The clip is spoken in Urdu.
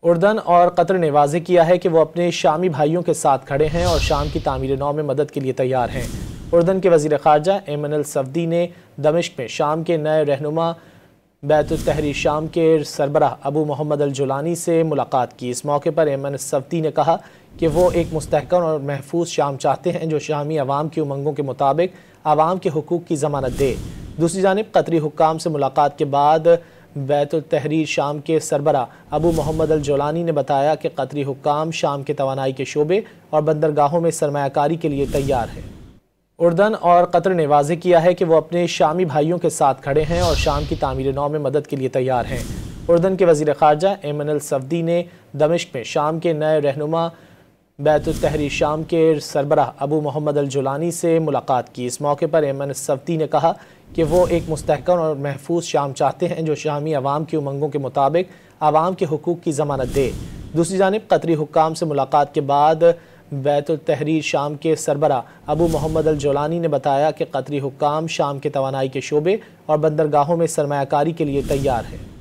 اردن اور قطر نے واضح کیا ہے کہ وہ اپنے شامی بھائیوں کے ساتھ کھڑے ہیں اور شام کی تعمیر نو میں مدد کے لیے تیار ہیں۔ اردن کے وزیر خارجہ ایمن الصفدی نے دمشق میں شام کے نئے رہنما بیت التحریر شام کے سربراہ ابو محمد الجولانی سے ملاقات کی۔ اس موقع پر ایمن الصفدی نے کہا کہ وہ ایک مستحکم اور محفوظ شام چاہتے ہیں جو شامی عوام کی امنگوں کے مطابق عوام کے حقوق کی ضمانت دے۔ دوسری جانب قطری حکام سے ملاقات کے بعد بیت التحریر شام کے سربراہ ابو محمد الجولانی نے بتایا کہ قطری حکام شام کے توانائی کے شعبے اور بندرگاہوں میں سرمایہ کاری کے لیے تیار ہیں۔ اردن اور قطر نے واضح کیا ہے کہ وہ اپنے شامی بھائیوں کے ساتھ کھڑے ہیں اور شام کی تعمیر نو میں مدد کے لیے تیار ہیں۔ اردن کے وزیر خارجہ ایمن الصفدی نے دمشق میں شام کے نئے رہنما بیت التحریر شام کے سربراہ ابو محمد الجولانی سے ملاقات کی۔ اس موقع پر ایمن الصفدی نے کہا کہ وہ ایک مستحکم اور محفوظ شام چاہتے ہیں جو شامی عوام کی امنگوں کے مطابق عوام کے حقوق کی ضمانت دے۔ دوسری جانب قطری حکام سے ملاقات کے بعد بیت التحریر شام کے سربراہ ابو محمد الجولانی نے بتایا کہ قطری حکام شام کے توانائی کے شعبے اور بندرگاہوں میں سرمایہ کاری کے لیے تیار ہیں۔